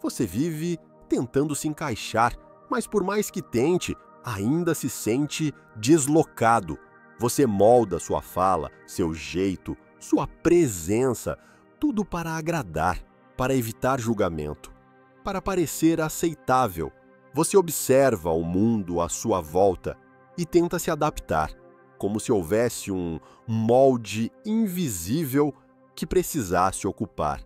Você vive tentando se encaixar, mas por mais que tente, ainda se sente deslocado. Você molda sua fala, seu jeito, sua presença, tudo para agradar, para evitar julgamento, para parecer aceitável. Você observa o mundo à sua volta e tenta se adaptar, como se houvesse um molde invisível que precisasse ocupar.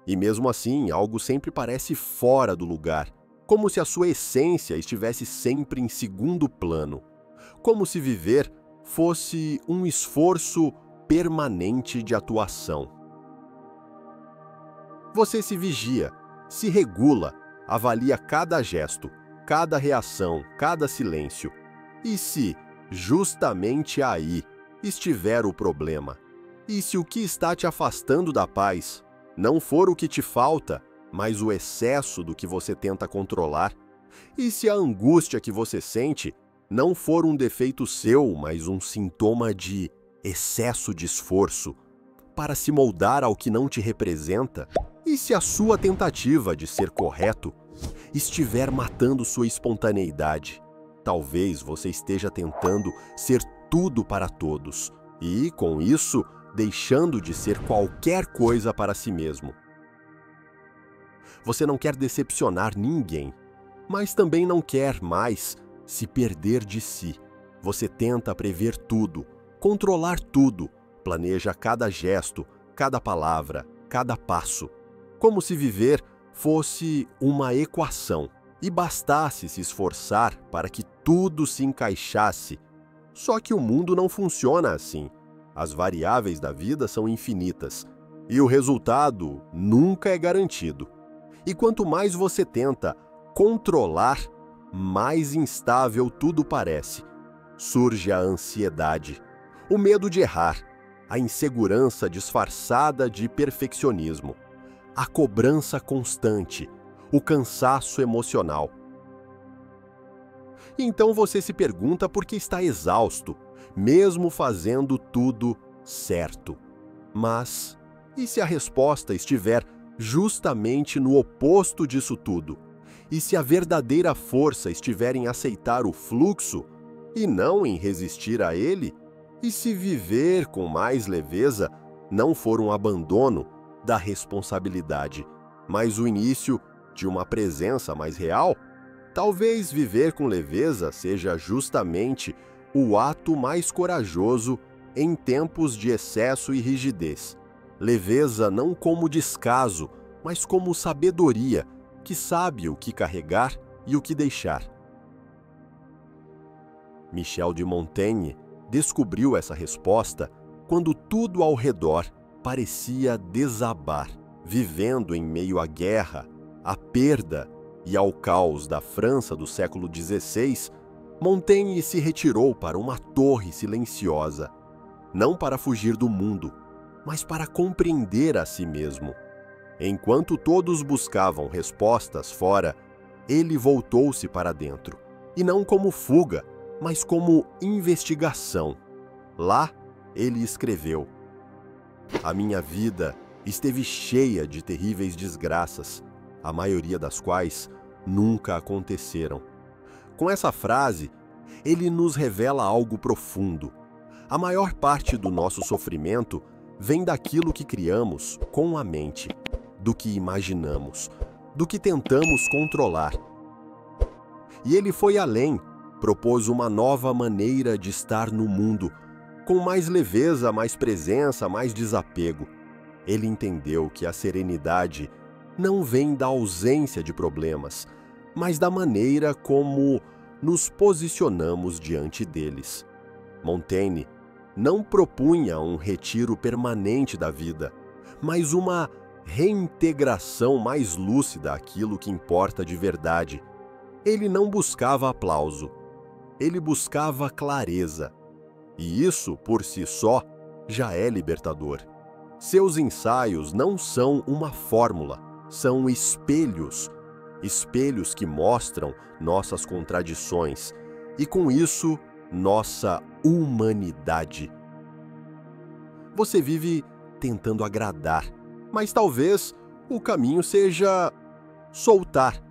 E mesmo assim, algo sempre parece fora do lugar, como se a sua essência estivesse sempre em segundo plano, como se viver fosse um esforço permanente de atuação. Você se vigia, se regula, avalia cada gesto, cada reação, cada silêncio. E se, justamente aí, estiver o problema? E se o que está te afastando da paz não for o que te falta, mas o excesso do que você tenta controlar? E se a angústia que você sente não for um defeito seu, mas um sintoma de excesso de esforço para se moldar ao que não te representa? E se a sua tentativa de ser correto estiver matando sua espontaneidade? Talvez você esteja tentando ser tudo para todos e, com isso, deixando de ser qualquer coisa para si mesmo. Você não quer decepcionar ninguém, mas também não quer mais se perder de si. Você tenta prever tudo, controlar tudo, planeja cada gesto, cada palavra, cada passo, como se viver fosse uma equação e bastasse se esforçar para que tudo se encaixasse. Só que o mundo não funciona assim. As variáveis da vida são infinitas e o resultado nunca é garantido. E quanto mais você tenta controlar, mais instável tudo parece. Surge a ansiedade, o medo de errar, a insegurança disfarçada de perfeccionismo, a cobrança constante, o cansaço emocional. Então você se pergunta por que está exausto, mesmo fazendo tudo certo. Mas e se a resposta estiver justamente no oposto disso tudo? E se a verdadeira força estiver em aceitar o fluxo e não em resistir a ele? E se viver com mais leveza não for um abandono da responsabilidade, mas o início de uma presença mais real? Talvez viver com leveza seja justamente o ato mais corajoso em tempos de excesso e rigidez. Leveza não como descaso, mas como sabedoria, que sabe o que carregar e o que deixar. Michel de Montaigne descobriu essa resposta quando tudo ao redor parecia desabar, vivendo em meio à guerra, à perda e ao caos da França do século XVI. Montaigne se retirou para uma torre silenciosa, não para fugir do mundo, mas para compreender a si mesmo. Enquanto todos buscavam respostas fora, ele voltou-se para dentro, e não como fuga, mas como investigação. Lá, ele escreveu: "A minha vida esteve cheia de terríveis desgraças, a maioria das quais nunca aconteceram." Com essa frase, ele nos revela algo profundo. A maior parte do nosso sofrimento vem daquilo que criamos com a mente, do que imaginamos, do que tentamos controlar. E ele foi além, propôs uma nova maneira de estar no mundo, com mais leveza, mais presença, mais desapego. Ele entendeu que a serenidade não vem da ausência de problemas, mas da maneira como nos posicionamos diante deles. Montaigne não propunha um retiro permanente da vida, mas uma reintegração mais lúcida àquilo que importa de verdade. Ele não buscava aplauso, ele buscava clareza. E isso, por si só, já é libertador. Seus ensaios não são uma fórmula, são espelhos. Espelhos que mostram nossas contradições e, com isso, nossa humanidade. Você vive tentando agradar, mas talvez o caminho seja Soltar.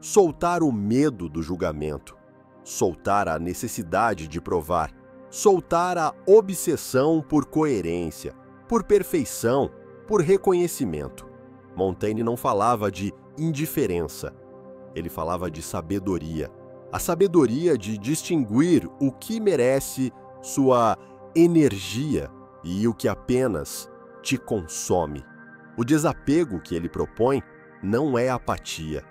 Soltar o medo do julgamento. Soltar a necessidade de provar. Soltar a obsessão por coerência, por perfeição, por reconhecimento. Montaigne não falava de indiferença. Ele falava de sabedoria. A sabedoria de distinguir o que merece sua energia e o que apenas te consome. O desapego que ele propõe não é apatia,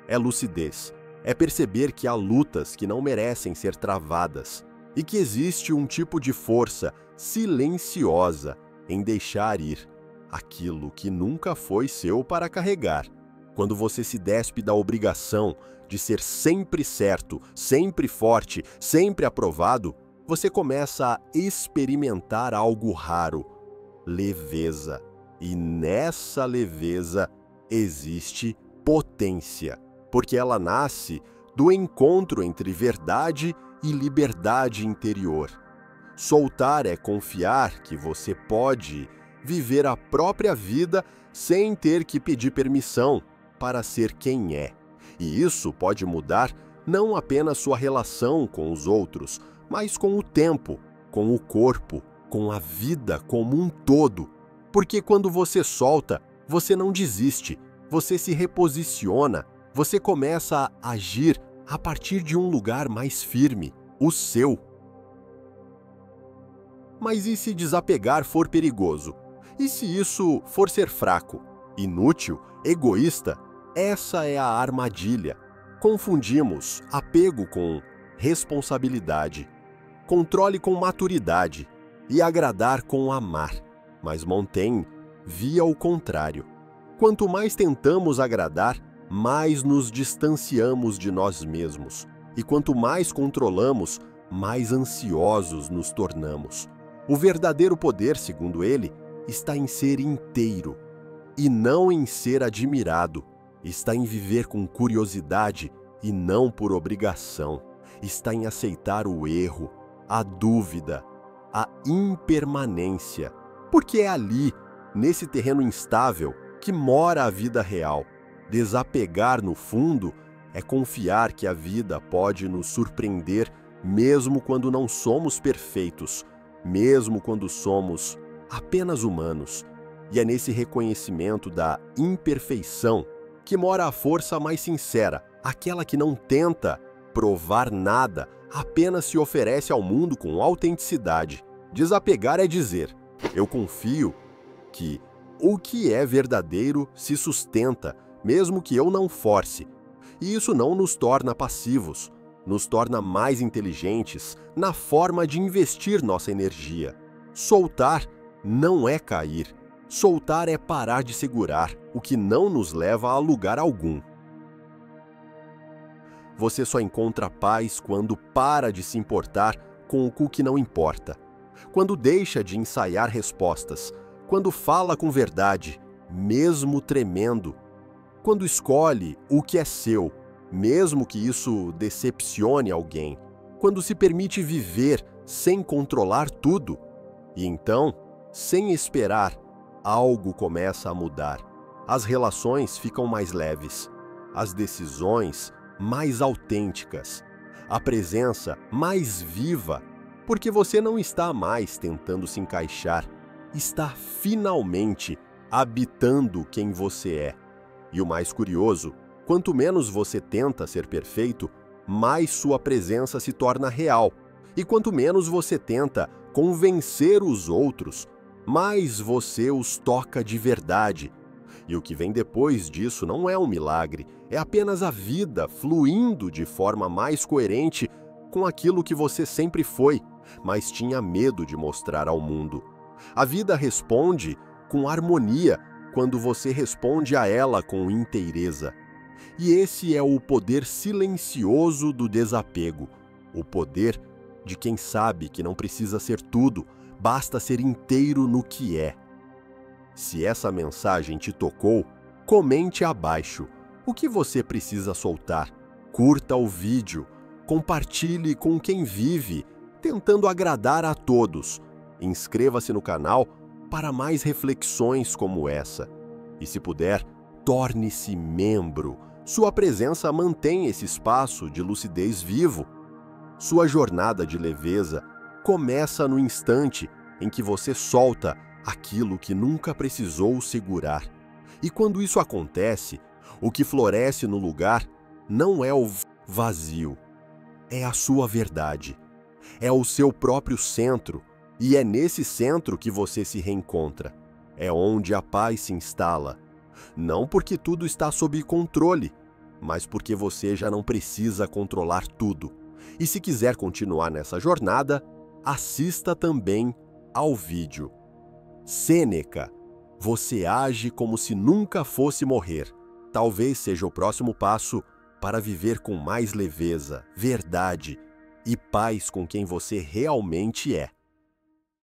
é lucidez. É perceber que há lutas que não merecem ser travadas e que existe um tipo de força silenciosa em deixar ir aquilo que nunca foi seu para carregar. Quando você se despe da obrigação de ser sempre certo, sempre forte, sempre aprovado, você começa a experimentar algo raro: leveza. E nessa leveza existe potência, porque ela nasce do encontro entre verdade e liberdade interior. Soltar é confiar que você pode viver a própria vida sem ter que pedir permissão para ser quem é. E isso pode mudar não apenas sua relação com os outros, mas com o tempo, com o corpo, com a vida como um todo. Porque quando você solta, você não desiste, você se reposiciona, você começa a agir a partir de um lugar mais firme, o seu. Mas e se desapegar for perigoso? E se isso for ser fraco, inútil, egoísta? Essa é a armadilha. Confundimos apego com responsabilidade, controle com maturidade e agradar com amar. Mas Montaigne via o contrário. Quanto mais tentamos agradar, mais nos distanciamos de nós mesmos. E quanto mais controlamos, mais ansiosos nos tornamos. O verdadeiro poder, segundo ele, está em ser inteiro e não em ser admirado. Está em viver com curiosidade e não por obrigação. Está em aceitar o erro, a dúvida, a impermanência. Porque é ali, nesse terreno instável, que mora a vida real. Desapegar, no fundo, é confiar que a vida pode nos surpreender mesmo quando não somos perfeitos, mesmo quando somos apenas humanos. E é nesse reconhecimento da imperfeição que mora a força mais sincera, aquela que não tenta provar nada, apenas se oferece ao mundo com autenticidade. Desapegar é dizer: eu confio que o que é verdadeiro se sustenta, mesmo que eu não force. E isso não nos torna passivos, nos torna mais inteligentes na forma de investir nossa energia. Soltar não é cair. Soltar é parar de segurar, o que não nos leva a lugar algum. Você só encontra paz quando para de se importar com o que não importa. Quando deixa de ensaiar respostas, quando fala com verdade, mesmo tremendo, quando escolhe o que é seu, mesmo que isso decepcione alguém, quando se permite viver sem controlar tudo, e então, sem esperar, algo começa a mudar. As relações ficam mais leves, as decisões mais autênticas, a presença mais viva, porque você não está mais tentando se encaixar, está finalmente habitando quem você é. E o mais curioso, quanto menos você tenta ser perfeito, mais sua presença se torna real. E quanto menos você tenta convencer os outros, mais você os toca de verdade. E o que vem depois disso não é um milagre, é apenas a vida fluindo de forma mais coerente com aquilo que você sempre foi, mas tinha medo de mostrar ao mundo. A vida responde com harmonia quando você responde a ela com inteireza. E esse é o poder silencioso do desapego, o poder de quem sabe que não precisa ser tudo, basta ser inteiro no que é. Se essa mensagem te tocou, comente abaixo o que você precisa soltar. Curta o vídeo, compartilhe com quem vive, tentando agradar a todos. Inscreva-se no canal para mais reflexões como essa. E se puder, torne-se membro Sua presença mantém esse espaço de lucidez vivo. Sua jornada de leveza começa no instante em que você solta aquilo que nunca precisou segurar. E quando isso acontece, o que floresce no lugar não é o vazio, é a sua verdade, é o seu próprio centro, e é nesse centro que você se reencontra. É onde a paz se instala, não porque tudo está sob controle, mas porque você já não precisa controlar tudo. E se quiser continuar nessa jornada, assista também ao vídeo. Sêneca, você age como se nunca fosse morrer. Talvez seja o próximo passo para viver com mais leveza, verdade e paz com quem você realmente é.